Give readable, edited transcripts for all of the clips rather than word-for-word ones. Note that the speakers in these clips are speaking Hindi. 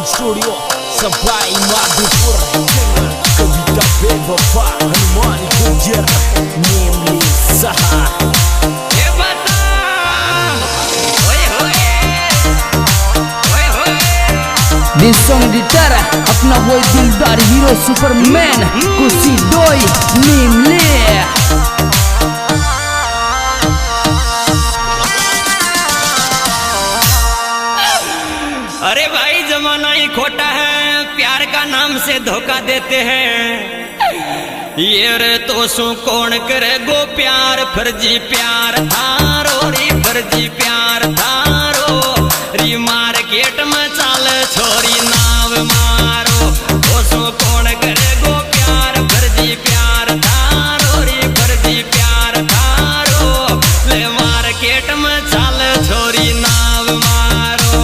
Recording Studio Sampai Madhupur dengan Kavita Bevapa Hanumani Gujar Nimli Saha. This song ditara अपना वो दिलदार हीरो सुपरमैन कुसी डोई निमले। अरे भाई जमाना ही खोटा है, प्यार का नाम से धोखा देते हैं। ये रे तो सु कौन करे गो प्यार, फर्जी प्यार थारो री, फर्जी प्यार थारो री। मार्केट में चाल छोरी नाव मारो, तो सु कौन करे गो प्यार, फर्जी प्यार थारो री, फर्जी प्यार थारो ले। मार्केट में चाल छोरी नाव मारो।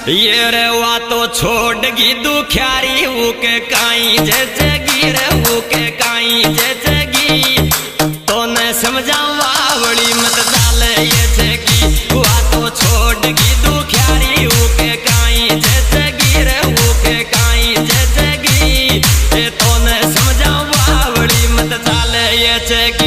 ये रे वा तो छोड़गी दुखियारी ऊके काई जैसेगी रे, ऊके काई जैसेगी तो न समझा वावड़ी मत डाल ये छेगी। वा तो छोड़गी दुखियारी ऊके काई जैसेगी रे, ऊके काई जैसेगी तो न समझा वावड़ी मत डाल ये छेगी।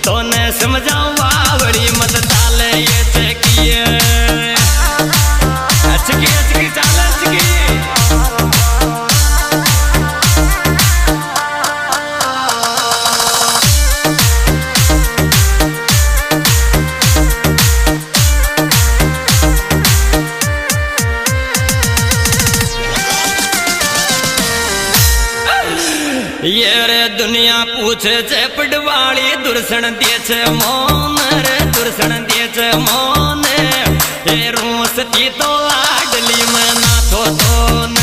तो न समझाओ वावड़ी मत डाल ये चकिए। अचकी अचकी चाल अचकी। ये रे दुनिया पूछे छे पडवाड़ी दुर्सन दे छे मोन रे, दुर्सन दे छे मोन। ये रूसती तो लाडली में ना तो न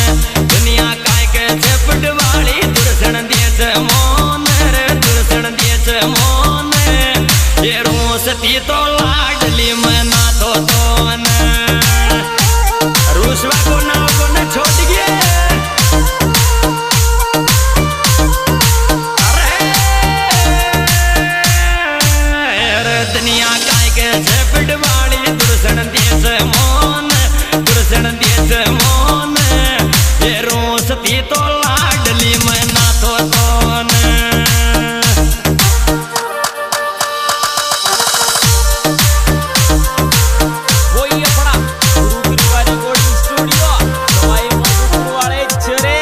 दुनिया काय के छे पडवाड़ी दुर्सन दे छे मोन रे, दुर्सन दे छे मोन। ये रूसती तो लाडली में ना तो न रूसवा को ना छोड़ गए। दुनिया काय के छे पडवाड़ी दुर्सन दे छे मोन, दुर्सन दे छे मोन। ये रोसती तो लाडली में ना तो न। वही अपना गुरुकृपा रिकॉर्डिंग स्टूडियो सवाई माधोपुर वाले चरे।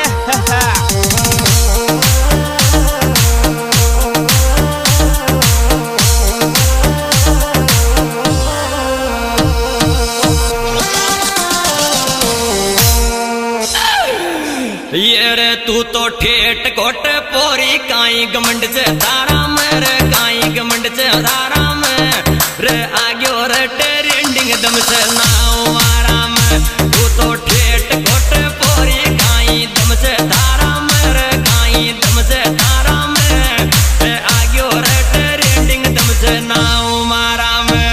ये रे तू तो ठेठ कोट पोरी काई गमंड से धारा में रे, काई गमंड से धारा में रे। आग्यो रे ट्रेंडिंग दम से नाव मारा में। तू तो ठेठ कोट पोरी काई दम से धारा में रे, काई दम से धारा में रे। आग्यो रे ट्रेंडिंग दम से नाव मारा में।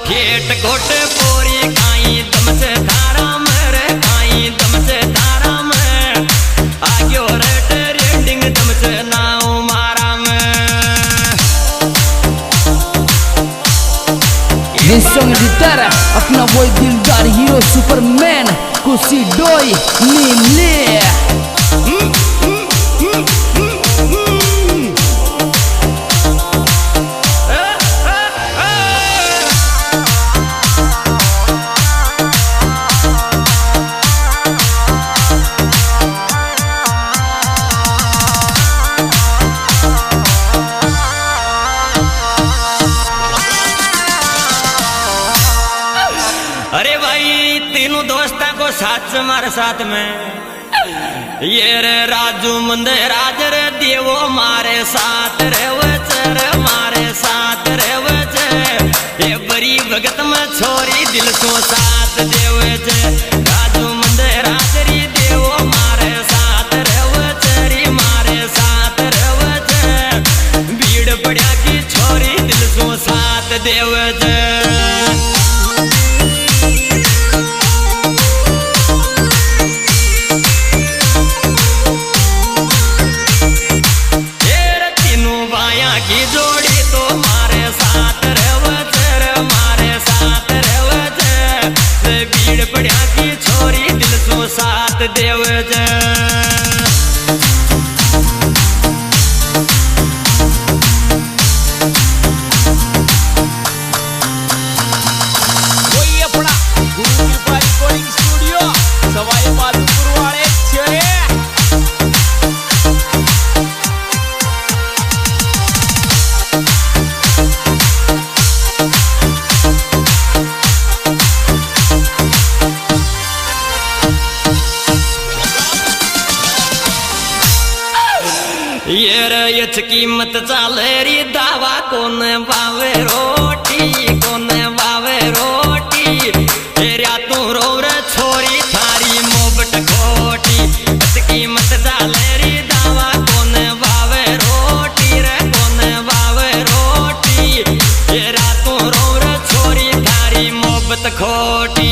ठेठ कोट पोरी काई दम से धारा में रे, काई दम से धारा में सुपरमैन कुशी डोई नीले। अरे भाई तीनों दोस्ता को साथ मारे साथ में ये रे राजू मंदे राज रे देवो मारे साथ रे वचर मारे साथ रे वचर ये बड़ी भगत में छोरी दिल को साथ देवे छे राजू मंदे राज रे देवो मारे साथ रे वचरी मारे साथ रे वचर भीड़ पड़ा की छोरी दिल को साथ देवे छे। साथ देव कोई अपना गुरु कृपा रिकॉर्डिंग स्टूडियो सवाई माधोपुर वाले छे। ये रच कीमत चाले री दावा कोन बावे रोटी कोन बावे रोटी तेरा तू रो रे छोरी थारी मोबट खोटी रच कीमत चाले री दावा कोन बावे रोटी रे कोन बावे रोटी तेरा तू रो रे छोरी थारी मोबत खोटी।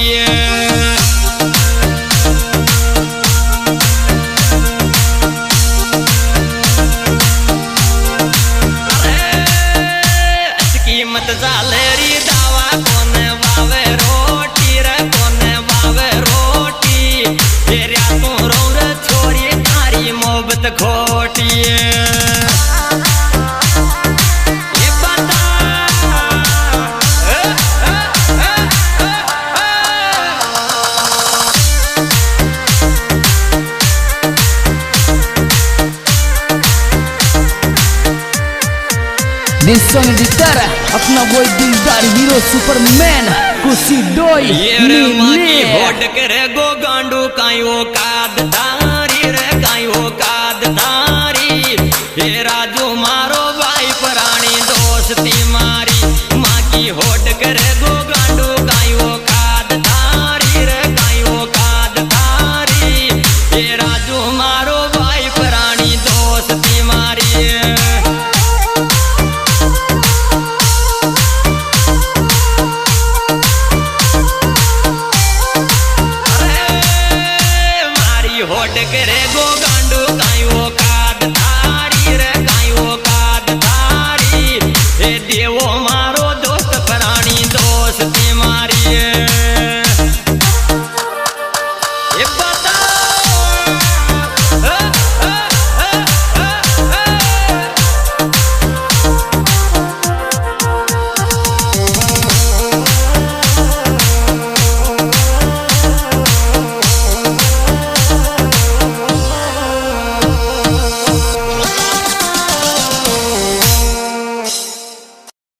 मत जालेरी दावा कोन बावे रोटी रे कोन बावे रोटी तेरा तू रो रे छोरी तारी मोहब्बत खोटी ये बता This song editor अपना वो दिलदार हीरो सुपरमैन कुशी डोई ये रे माकी होट करे गो गांडू काई वो काद धारी रे काई वो काद धारी ये राजू मारो भाई परानी दोस्ती मारी माकी होट करे गो गांडू काई वो काद धारी रे काई वो काद धारी ये राजू मारो भाई परानी दोस्ती मारी। होट करे गोगा